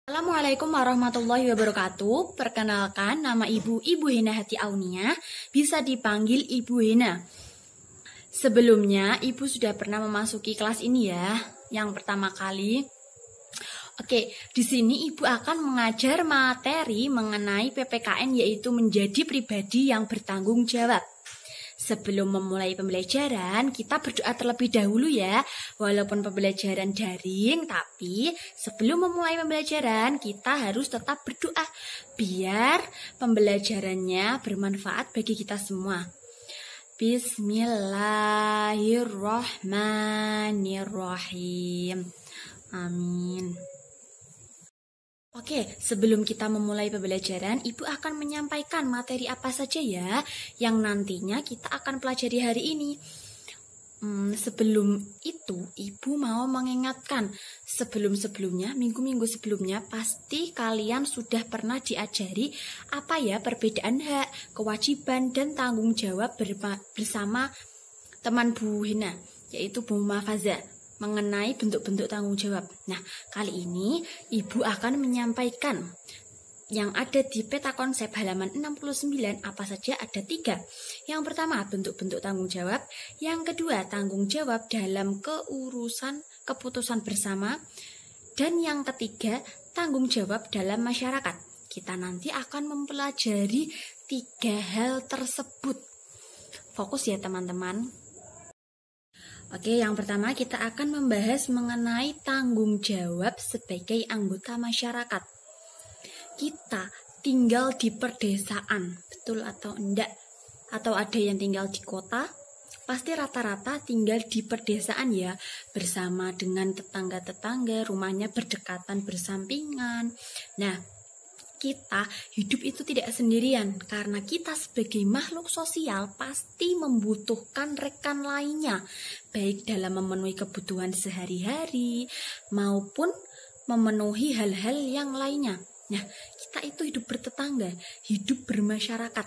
Assalamualaikum warahmatullahi wabarakatuh. Perkenalkan, nama Ibu Hena Hati Aunia, bisa dipanggil Ibu Hena. Sebelumnya, Ibu sudah pernah memasuki kelas ini ya, yang pertama kali. Oke, di sini Ibu akan mengajar materi mengenai PPKN, yaitu menjadi pribadi yang bertanggung jawab. Sebelum memulai pembelajaran, kita berdoa terlebih dahulu ya. Walaupun pembelajaran daring, tapi sebelum memulai pembelajaran, kita harus tetap berdoa biar pembelajarannya bermanfaat bagi kita semua. Bismillahirrahmanirrahim. Amin. Oke, sebelum kita memulai pembelajaran, Ibu akan menyampaikan materi apa saja ya yang nantinya kita akan pelajari hari ini. Sebelum itu, Ibu mau mengingatkan, sebelumnya, minggu-minggu sebelumnya, pasti kalian sudah pernah diajari apa ya perbedaan hak, kewajiban, dan tanggung jawab bersama teman Bu Hena, yaitu Bu Mafaza, mengenai bentuk-bentuk tanggung jawab. Nah, kali ini Ibu akan menyampaikan yang ada di peta konsep halaman 69, apa saja ada 3. Yang pertama, bentuk-bentuk tanggung jawab. Yang kedua, tanggung jawab dalam keputusan bersama. Dan yang ketiga, tanggung jawab dalam masyarakat. Kita nanti akan mempelajari 3 hal tersebut. Fokus ya teman-teman. Oke, yang pertama kita akan membahas mengenai tanggung jawab sebagai anggota masyarakat. Kita tinggal di perdesaan, betul atau enggak? Atau ada yang tinggal di kota? Pasti rata-rata tinggal di perdesaan ya, bersama dengan tetangga-tetangga, rumahnya berdekatan, bersampingan. Nah, kita hidup itu tidak sendirian, karena kita sebagai makhluk sosial pasti membutuhkan rekan lainnya, baik dalam memenuhi kebutuhan sehari-hari maupun memenuhi hal-hal yang lainnya. Nah, kita itu hidup bertetangga, hidup bermasyarakat.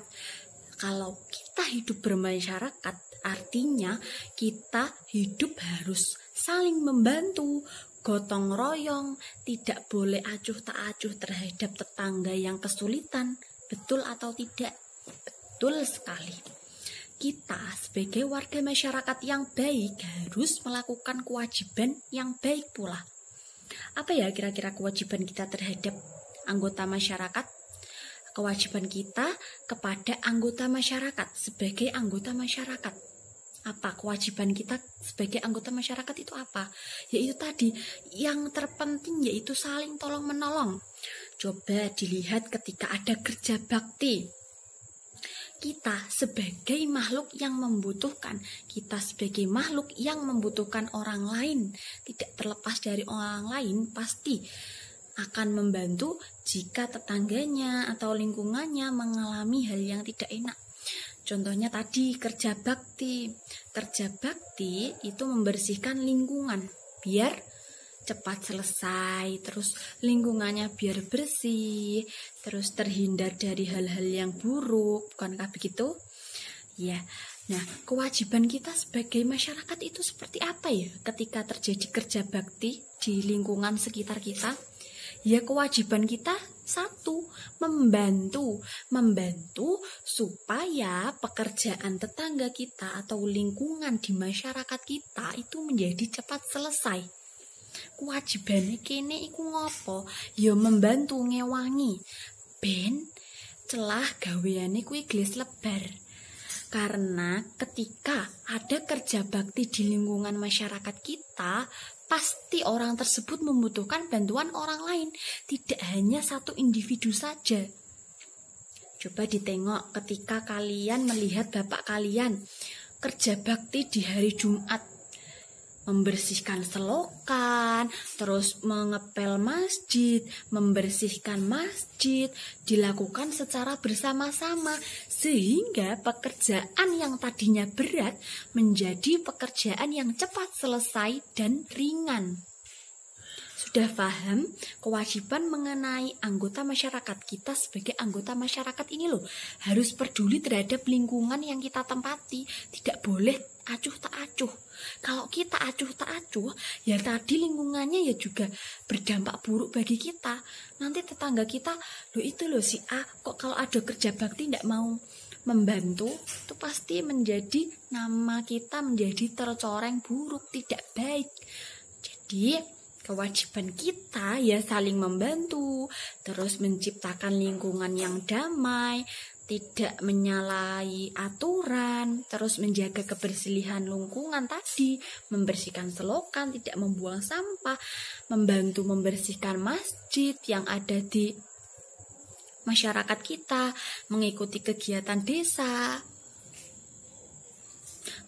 Kalau kita hidup bermasyarakat, artinya kita hidup harus saling membantu, gotong royong, tidak boleh acuh tak acuh terhadap tetangga yang kesulitan. Betul atau tidak? Betul sekali. Kita sebagai warga masyarakat yang baik harus melakukan kewajiban yang baik pula. Apa ya kira-kira kewajiban kita terhadap anggota masyarakat? Kewajiban kita kepada anggota masyarakat sebagai anggota masyarakat. Apa kewajiban kita sebagai anggota masyarakat itu apa? Yaitu tadi, yang terpenting yaitu saling tolong menolong. Coba dilihat ketika ada kerja bakti. Kita sebagai makhluk yang membutuhkan, orang lain, tidak terlepas dari orang lain, pasti akan membantu jika tetangganya atau lingkungannya mengalami hal yang tidak enak. Contohnya tadi kerja bakti. Kerja bakti itu membersihkan lingkungan biar cepat selesai, terus lingkungannya biar bersih, terus terhindar dari hal-hal yang buruk, bukankah begitu? Ya. Nah, kewajiban kita sebagai masyarakat itu seperti apa ya ketika terjadi kerja bakti di lingkungan sekitar kita? Ya, kewajiban kita satu, membantu supaya pekerjaan tetangga kita atau lingkungan di masyarakat kita itu menjadi cepat selesai. Kewajibannya kene iku ngopo? Ya membantu ngewangi ben celah gaweane kuwi gles lebar. Karena ketika ada kerja bakti di lingkungan masyarakat kita, pasti orang tersebut membutuhkan bantuan orang lain, tidak hanya satu individu saja. Coba ditengok ketika kalian melihat bapak kalian kerja bakti di hari Jumat, membersihkan selokan, terus mengepel masjid, membersihkan masjid, dilakukan secara bersama-sama, sehingga pekerjaan yang tadinya berat menjadi pekerjaan yang cepat selesai dan ringan. sudah paham kewajiban mengenai anggota masyarakat kita sebagai anggota masyarakat ini loh. Harus peduli terhadap lingkungan yang kita tempati. Tidak boleh acuh tak acuh. Kalau kita acuh tak acuh, ya tadi lingkungannya ya juga berdampak buruk bagi kita. Nanti tetangga kita, loh itu loh si A, kok kalau ada kerja bakti tidak mau membantu, itu pasti menjadi nama kita menjadi tercoreng buruk, tidak baik. Jadi kewajiban kita ya saling membantu, terus menciptakan lingkungan yang damai, tidak menyalahi aturan, terus menjaga kebersihan lingkungan tadi, membersihkan selokan, tidak membuang sampah, membantu membersihkan masjid yang ada di masyarakat kita, mengikuti kegiatan desa.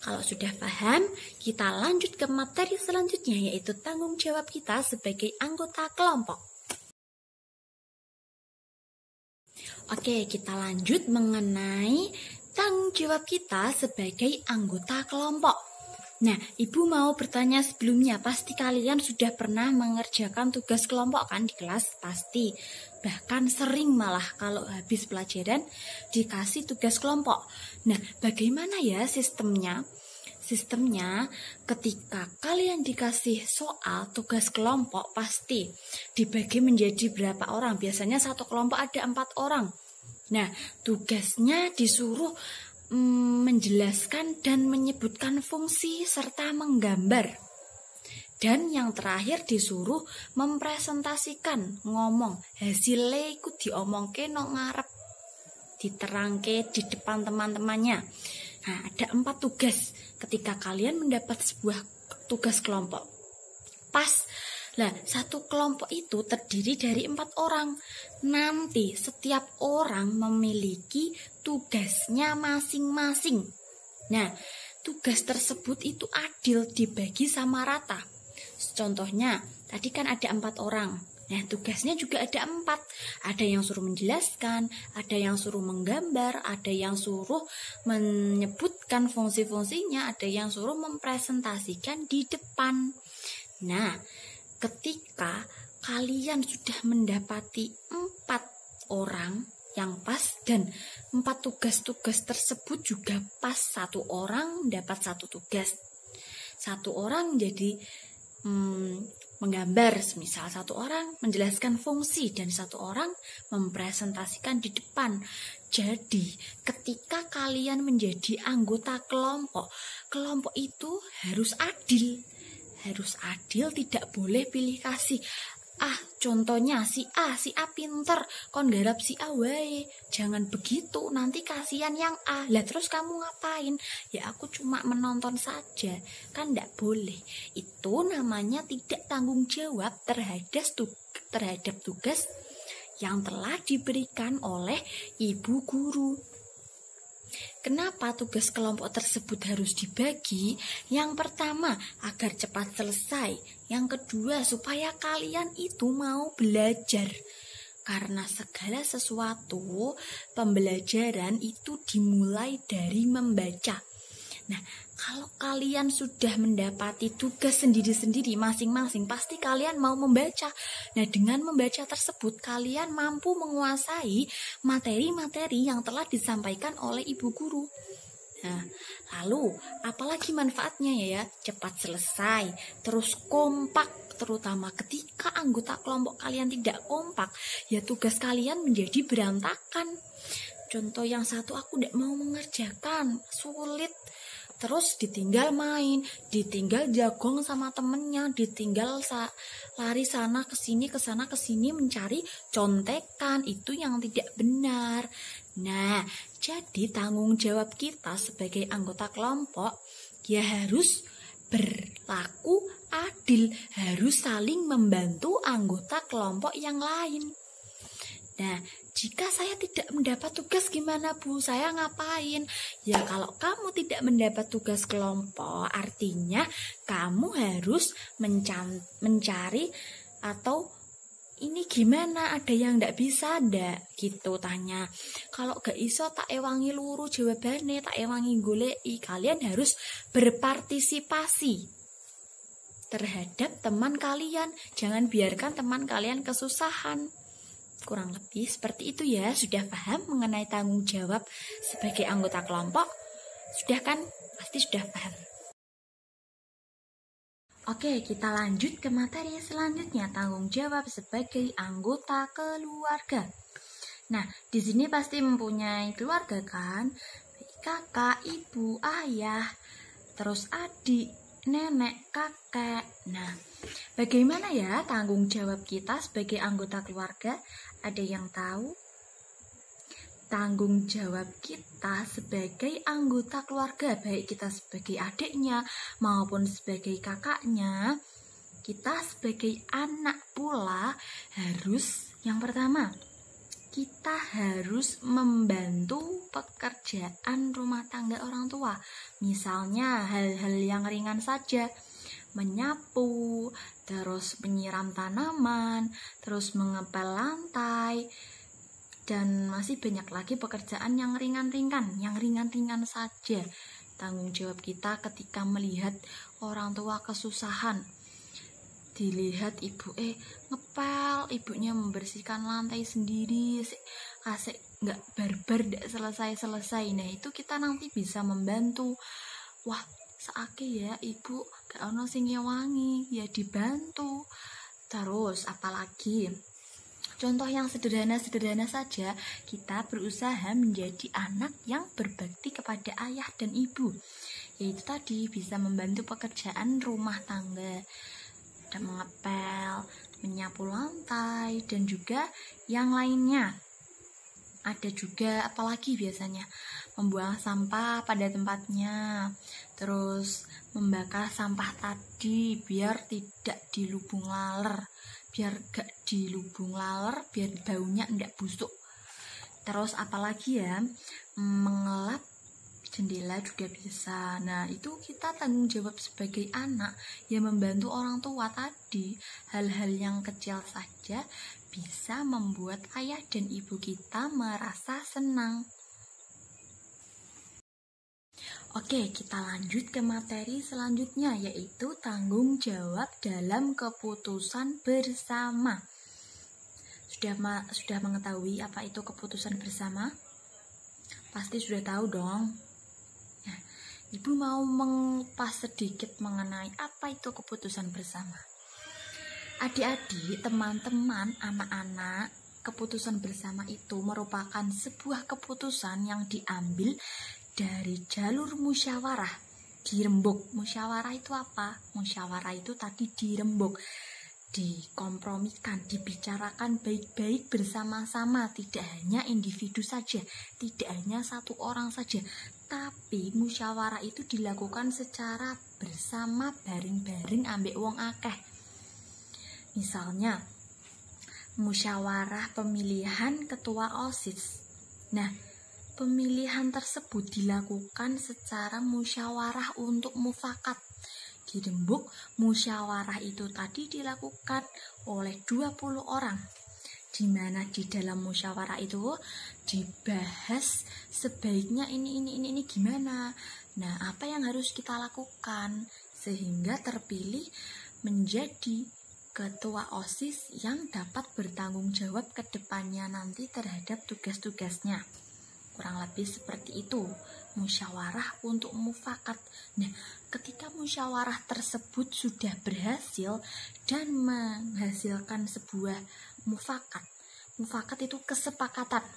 Kalau sudah paham, kita lanjut ke materi selanjutnya, yaitu tanggung jawab kita sebagai anggota kelompok. Oke, kita lanjut mengenai tanggung jawab kita sebagai anggota kelompok. Nah, Ibu mau bertanya sebelumnya, pasti kalian sudah pernah mengerjakan tugas kelompok kan di kelas? Pasti. Bahkan sering malah kalau habis pelajaran dikasih tugas kelompok. Nah, bagaimana ya sistemnya? Sistemnya ketika kalian dikasih soal tugas kelompok pasti dibagi menjadi berapa orang. Biasanya satu kelompok ada 4 orang. Nah, tugasnya disuruh menjelaskan dan menyebutkan fungsi serta menggambar. Dan yang terakhir disuruh mempresentasikan, ngomong hasilnya ikut diomongke nang ngarep, diterangke di depan teman-temannya. Nah, ada 4 tugas ketika kalian mendapat sebuah tugas kelompok. Pas, lah satu kelompok itu terdiri dari 4 orang. Nanti setiap orang memiliki tugasnya masing-masing. Nah, tugas tersebut itu adil, dibagi sama rata. Contohnya, tadi kan ada 4 orang. Nah, tugasnya juga ada 4. Ada yang suruh menjelaskan, ada yang suruh menggambar, ada yang suruh menyebutkan fungsi-fungsinya, ada yang suruh mempresentasikan di depan. Nah, ketika kalian sudah mendapati 4 orang yang pas dan 4 tugas-tugas tersebut juga pas, 1 orang dapat 1 tugas. 1 orang jadi menggambar, misal 1 orang menjelaskan fungsi dan 1 orang mempresentasikan di depan. Jadi ketika kalian menjadi anggota kelompok, kelompok itu harus adil. Harus adil, tidak boleh pilih kasih. Contohnya si A pinter, kon garap si A wae. Jangan begitu, nanti kasihan yang A. Lah terus kamu ngapain? Ya aku cuma menonton saja. Kan enggak boleh. Itu namanya tidak tanggung jawab terhadap tugas yang telah diberikan oleh ibu guru. Kenapa tugas kelompok tersebut harus dibagi? Yang pertama, agar cepat selesai. Yang kedua, supaya kalian itu mau belajar. Karena segala sesuatu, pembelajaran itu dimulai dari membaca. Nah, kalau kalian sudah mendapati tugas sendiri-sendiri masing-masing, pasti kalian mau membaca. Nah, dengan membaca tersebut, kalian mampu menguasai materi-materi yang telah disampaikan oleh ibu guru. Nah, lalu apalagi manfaatnya ya? Cepat selesai, terus kompak. Terutama ketika anggota kelompok kalian tidak kompak, ya tugas kalian menjadi berantakan. Contoh yang satu, aku tidak mau mengerjakan, sulit. Terus ditinggal main, ditinggal jagong sama temennya, ditinggal lari sana ke sini mencari contekan. Itu yang tidak benar. Nah, jadi tanggung jawab kita sebagai anggota kelompok ya harus berlaku adil, harus saling membantu anggota kelompok yang lain. Nah, jika saya tidak mendapat tugas gimana Bu? Saya ngapain? Ya kalau kamu tidak mendapat tugas kelompok, artinya kamu harus mencari atau ini gimana? Ada yang ndak bisa ndak? Gitu tanya. Kalau gak iso tak ewangi luru jawabannya, tak ewangi goleki. Kalian harus berpartisipasi. terhadap teman kalian. Jangan biarkan teman kalian kesusahan. Kurang lebih seperti itu ya. Sudah paham mengenai tanggung jawab sebagai anggota kelompok? Sudah kan? Pasti sudah paham. Oke, kita lanjut ke materi selanjutnya, tanggung jawab sebagai anggota keluarga. Nah, di sini pasti mempunyai keluarga kan? Kakak, ibu, ayah, terus adik, nenek, kakek. Nah, bagaimana ya tanggung jawab kita sebagai anggota keluarga? Ada yang tahu? Tanggung jawab kita sebagai anggota keluarga, baik kita sebagai adiknya maupun sebagai kakaknya, kita sebagai anak pula harus, yang pertama, kita harus membantu pekerjaan rumah tangga orang tua. Misalnya hal-hal yang ringan saja, menyapu, terus menyiram tanaman, terus mengepel lantai, dan masih banyak lagi pekerjaan yang ringan-ringan saja. Tanggung jawab kita ketika melihat orang tua kesusahan. Dilihat ibu ngepel, ibunya membersihkan lantai sendiri, kasih nggak barbar, nggak selesai. Nah itu kita nanti bisa membantu. Wah, seake ya ibu gak ono sing ngewangi, ya dibantu. Terus apalagi, contoh yang sederhana saja, kita berusaha menjadi anak yang berbakti kepada ayah dan ibu, yaitu tadi bisa membantu pekerjaan rumah tangga, dan mengepel, menyapu lantai, dan juga yang lainnya. Ada juga apalagi biasanya membuang sampah pada tempatnya, terus membakar sampah tadi biar tidak di lubung laler, biar baunya enggak busuk. Terus apalagi ya, mengelap jendela juga bisa. Nah itu kita tanggung jawab sebagai anak yang membantu orang tua tadi. Hal-hal yang kecil saja bisa membuat ayah dan ibu kita merasa senang. Oke, kita lanjut ke materi selanjutnya, yaitu tanggung jawab dalam keputusan bersama. Sudah mengetahui apa itu keputusan bersama? Pasti sudah tahu dong. Nah, Ibu mau mengupas sedikit mengenai apa itu keputusan bersama. Adik-adik, teman-teman, anak-anak, keputusan bersama itu merupakan sebuah keputusan yang diambil dari jalur musyawarah, dirembuk. Musyawarah itu apa? Musyawarah itu tadi dirembuk, dikompromikan, dibicarakan baik-baik bersama-sama, tidak hanya individu saja, tidak hanya satu orang saja, tapi musyawarah itu dilakukan secara bersama, bareng-bareng ambek wong akeh. Misalnya musyawarah pemilihan ketua OSIS. Nah, pemilihan tersebut dilakukan secara musyawarah untuk mufakat. Dirembuk, musyawarah itu tadi dilakukan oleh 20 orang, di mana di dalam musyawarah itu dibahas sebaiknya ini gimana. Nah, apa yang harus kita lakukan sehingga terpilih menjadi ketua OSIS yang dapat bertanggung jawab ke depannya nanti terhadap tugas-tugasnya. Kurang lebih seperti itu, musyawarah untuk mufakat. Nah, ketika musyawarah tersebut sudah berhasil dan menghasilkan sebuah mufakat. Mufakat itu kesepakatan.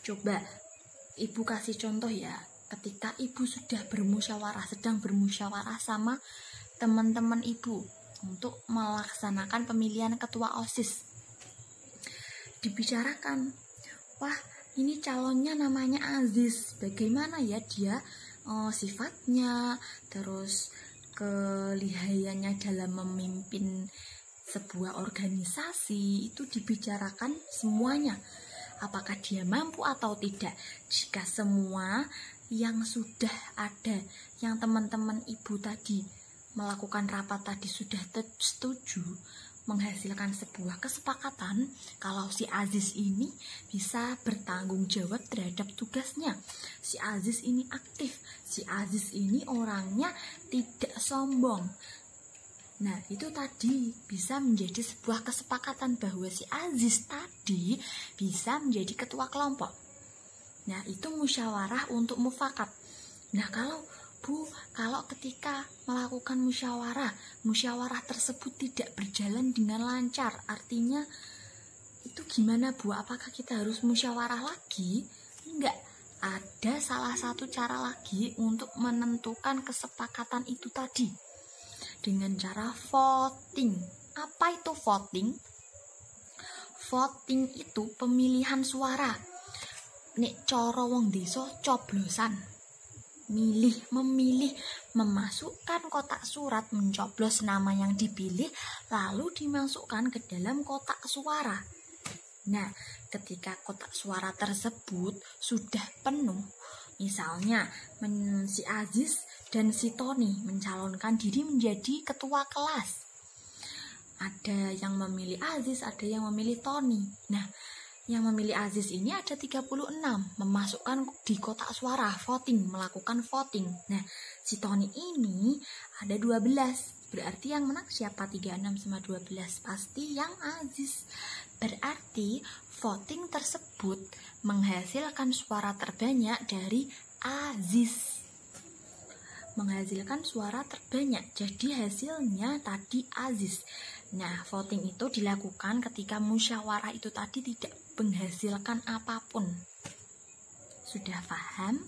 Coba Ibu kasih contoh ya, ketika Ibu sudah sedang bermusyawarah sama teman-teman Ibu untuk melaksanakan pemilihan ketua OSIS. Dibicarakan, wah ini calonnya namanya Aziz, bagaimana ya dia sifatnya, terus kelihayannya dalam memimpin sebuah organisasi, itu dibicarakan semuanya. Apakah dia mampu atau tidak? Jika semua yang sudah ada, yang teman-teman Ibu tadi melakukan rapat tadi sudah setuju, menghasilkan sebuah kesepakatan kalau si Aziz ini bisa bertanggung jawab terhadap tugasnya. Si Aziz ini aktif, si Aziz ini orangnya tidak sombong, Nah, itu tadi bisa menjadi sebuah kesepakatan bahwa si Aziz tadi bisa menjadi ketua kelompok. Nah, itu musyawarah untuk mufakat. Nah, kalau ketika melakukan musyawarah tersebut tidak berjalan dengan lancar, artinya itu gimana Bu? Apakah kita harus musyawarah lagi? Enggak. Ada salah satu cara lagi untuk menentukan kesepakatan itu tadi. Dengan cara voting. Apa itu voting? Voting itu pemilihan suara. Nek cara wong desa coblosan. Memilih, memasukkan kotak surat, mencoblos nama yang dipilih, lalu dimasukkan ke dalam kotak suara. Nah, ketika kotak suara tersebut sudah penuh, misalnya si Aziz dan si Tony mencalonkan diri menjadi ketua kelas. Ada yang memilih Aziz, ada yang memilih Tony. Nah, yang memilih Aziz ini ada 36, memasukkan di kotak suara, melakukan voting. Nah, si Tony ini ada 12. Berarti yang menang siapa? 36 sama 12. Pasti yang Aziz. Berarti voting tersebut menghasilkan suara terbanyak dari Aziz. Menghasilkan suara terbanyak. Jadi hasilnya tadi Aziz. Nah, voting itu dilakukan ketika musyawarah itu tadi tidak menghasilkan apapun. Sudah paham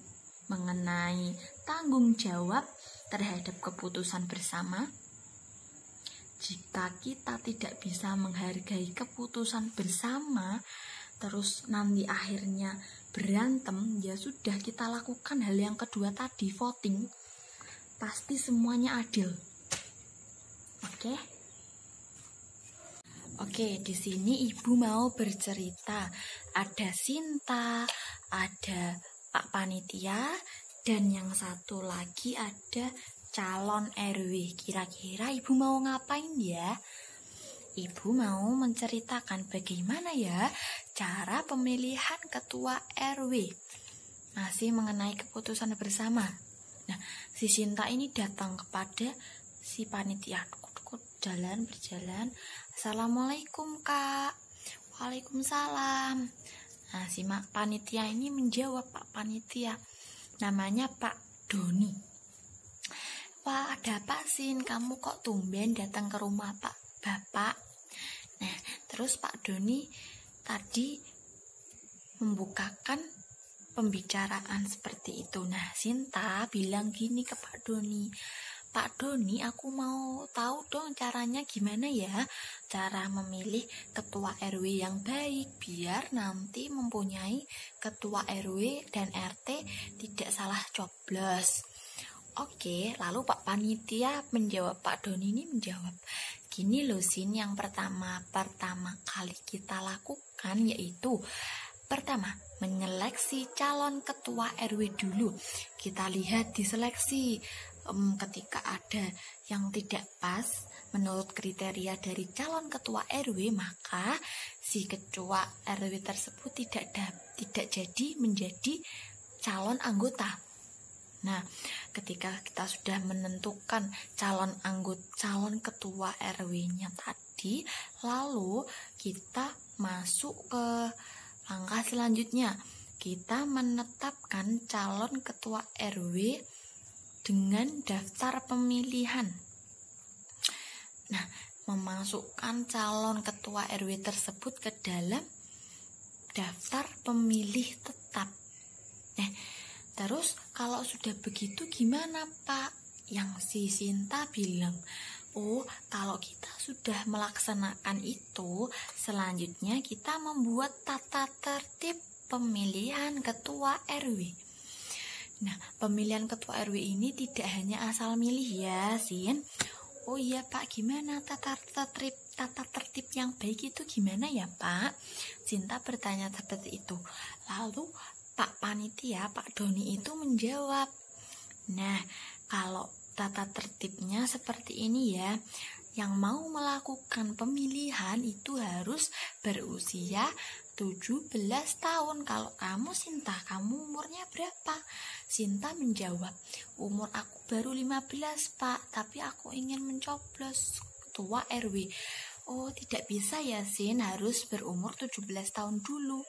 mengenai tanggung jawab terhadap keputusan bersama? Jika kita tidak bisa menghargai keputusan bersama, terus nanti akhirnya berantem, ya sudah, kita lakukan hal yang kedua tadi, voting. Pasti semuanya adil. Oke, di sini Ibu mau bercerita. Ada Sinta, ada Pak Panitia, dan yang satu lagi ada calon RW. Kira-kira Ibu mau ngapain ya? Ibu mau menceritakan bagaimana ya cara pemilihan ketua RW. Masih mengenai keputusan bersama. Nah, si Sinta ini datang kepada si panitia. Berjalan. Assalamualaikum Kak. Waalaikumsalam. Nah, si panitia ini menjawab, Pak Panitia, namanya Pak Doni. Wah, ada apa Sin? Kamu kok tumben datang ke rumah Bapak? Nah, terus Pak Doni tadi membukakan pembicaraan seperti itu. Nah, Sinta bilang gini ke Pak Doni, Pak Doni, aku mau tahu dong caranya gimana ya, cara memilih ketua RW yang baik biar nanti mempunyai ketua RW dan RT tidak salah coblos. Oke, lalu Pak Panitia menjawab, Pak Doni ini menjawab, gini loh Sin, yang pertama kali kita lakukan yaitu pertama, menyeleksi calon ketua RW dulu. Kita lihat di seleksi. Ketika ada yang tidak pas menurut kriteria dari calon ketua RW, maka si ketua RW tersebut tidak jadi menjadi calon anggota. Nah, ketika kita sudah menentukan calon ketua RW-nya tadi, lalu kita masuk ke langkah selanjutnya. Kita menetapkan calon ketua RW dengan daftar pemilihan. Nah, memasukkan calon ketua RW tersebut ke dalam daftar pemilih tetap. Nah, terus kalau sudah begitu gimana Pak? Yang si Sinta bilang, oh, kalau kita sudah melaksanakan itu, selanjutnya kita membuat tata tertib pemilihan ketua RW. Nah, pemilihan ketua RW ini tidak hanya asal milih ya, Sin. Oh iya Pak, gimana tata tertib yang baik itu gimana ya Pak? Sinta bertanya seperti itu. Lalu Pak Panitia, Pak Doni itu menjawab, nah, kalau tata tertibnya seperti ini ya, yang mau melakukan pemilihan itu harus berusia 17 tahun. Kalau kamu Sinta, kamu umurnya berapa? Sinta menjawab, umur aku baru 15 Pak, tapi aku ingin mencoblos ketua RW. Oh tidak bisa ya Sin, harus berumur 17 tahun dulu.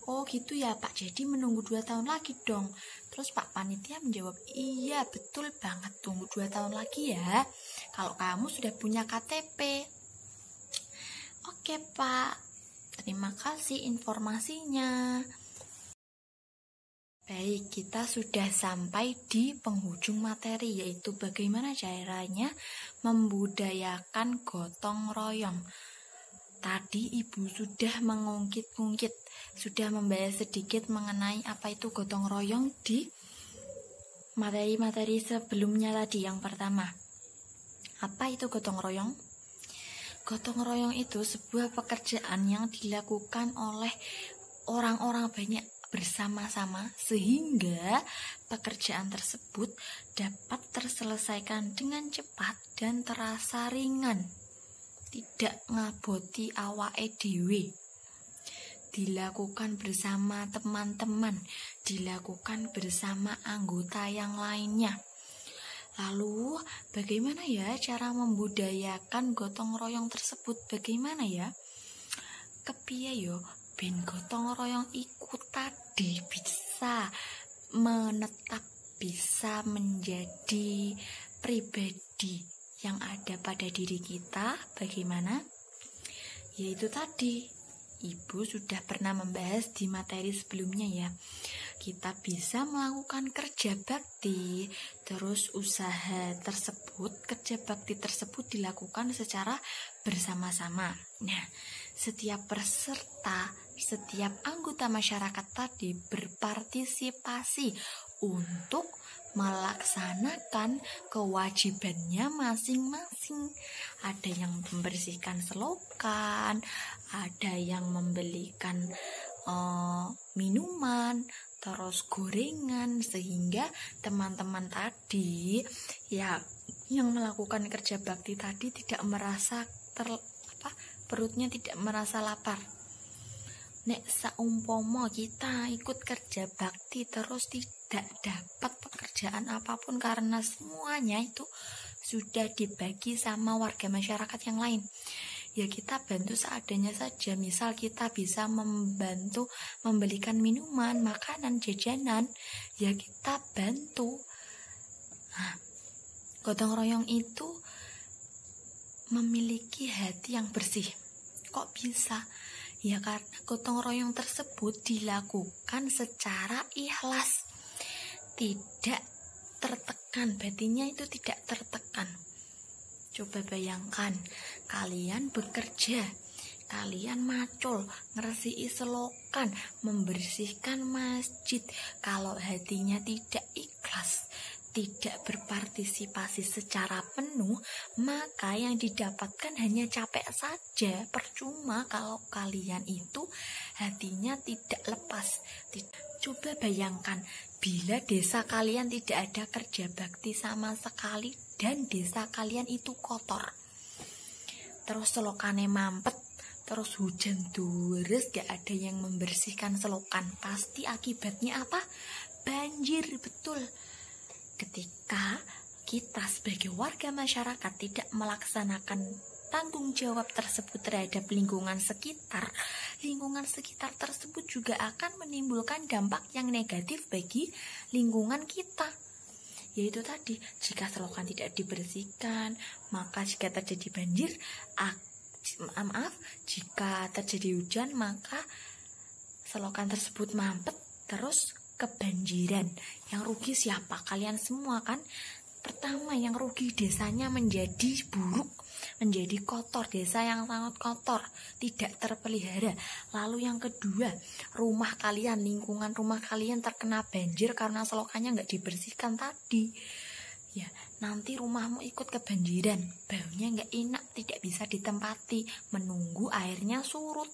Oh gitu ya Pak, jadi menunggu 2 tahun lagi dong. Terus Pak Panitia menjawab, iya betul banget, tunggu 2 tahun lagi ya, kalau kamu sudah punya KTP. Oke Pak, terima kasih informasinya. Baik, kita sudah sampai di penghujung materi, yaitu bagaimana caranya membudayakan gotong royong. Tadi Ibu sudah mengungkit-ungkit, sudah membahas sedikit mengenai apa itu gotong royong di materi-materi sebelumnya tadi. Yang pertama, apa itu gotong royong? Gotong royong itu sebuah pekerjaan yang dilakukan oleh orang-orang banyak bersama-sama sehingga pekerjaan tersebut dapat terselesaikan dengan cepat dan terasa ringan, tidak ngaboti awake dhewe. Dilakukan bersama teman-teman, dilakukan bersama anggota yang lainnya. Lalu bagaimana ya cara membudayakan gotong royong tersebut? Bagaimana ya? Kepiye yo ben gotong royong iku tadi bisa menetap, bisa menjadi pribadi yang ada pada diri kita. Bagaimana? Yaitu tadi Ibu sudah pernah membahas di materi sebelumnya ya. Kita bisa melakukan kerja bakti, terus usaha tersebut, kerja bakti tersebut dilakukan secara bersama-sama. Nah, setiap peserta, setiap anggota masyarakat tadi berpartisipasi untuk melaksanakan kewajibannya masing-masing. Ada yang membersihkan selokan, ada yang membelikan minuman, terus gorengan, sehingga teman-teman tadi ya yang melakukan kerja bakti tadi tidak merasa perutnya tidak merasa lapar. Nek saumpama kita ikut kerja bakti terus tidak dapat pekerjaan apapun karena semuanya itu sudah dibagi sama warga masyarakat yang lain, ya kita bantu seadanya saja. Misal kita bisa membantu membelikan minuman, makanan, jajanan, ya kita bantu. Nah, gotong royong itu memiliki hati yang bersih. Kok bisa? Ya karena gotong royong tersebut dilakukan secara ikhlas, tidak tertekan, batinnya itu tidak tertekan. Coba bayangkan, kalian bekerja, kalian macul, ngeresiki selokan, membersihkan masjid. Kalau hatinya tidak ikhlas, tidak berpartisipasi secara penuh, maka yang didapatkan hanya capek saja. Percuma kalau kalian itu hatinya tidak lepas. Coba bayangkan, bila desa kalian tidak ada kerja bakti sama sekali dan desa kalian itu kotor, terus selokane mampet, terus hujan deres, gak ada yang membersihkan selokan, pasti akibatnya apa? Banjir, betul. Ketika kita sebagai warga masyarakat tidak melaksanakan tanggung jawab tersebut terhadap lingkungan sekitar tersebut juga akan menimbulkan dampak yang negatif bagi lingkungan kita. Yaitu tadi, jika selokan tidak dibersihkan, maka jika terjadi banjir, jika terjadi hujan, maka selokan tersebut mampet, terus kebanjiran. Yang rugi siapa? Kalian semua kan? Pertama, yang rugi desanya menjadi buruk, menjadi kotor, desa yang sangat kotor, tidak terpelihara. Lalu yang kedua, rumah kalian, lingkungan rumah kalian terkena banjir karena selokannya nggak dibersihkan tadi. Ya, nanti rumahmu ikut kebanjiran, baunya nggak enak, tidak bisa ditempati, menunggu airnya surut.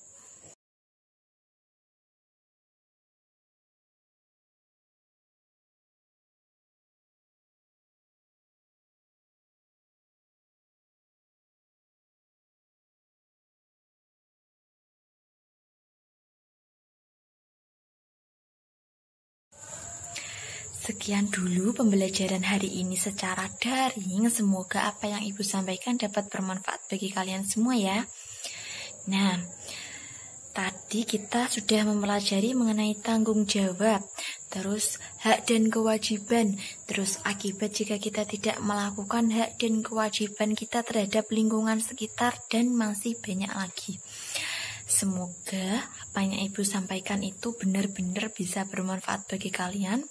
Sekian dulu pembelajaran hari ini secara daring. Semoga apa yang Ibu sampaikan dapat bermanfaat bagi kalian semua ya. Nah, tadi kita sudah mempelajari mengenai tanggung jawab, terus hak dan kewajiban, terus akibat jika kita tidak melakukan hak dan kewajiban kita terhadap lingkungan sekitar, dan masih banyak lagi. Semoga apa yang Ibu sampaikan itu benar-benar bisa bermanfaat bagi kalian.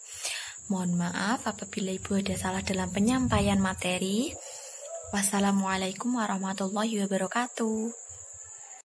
Mohon maaf apabila Ibu ada salah dalam penyampaian materi. Wassalamualaikum warahmatullahi wabarakatuh.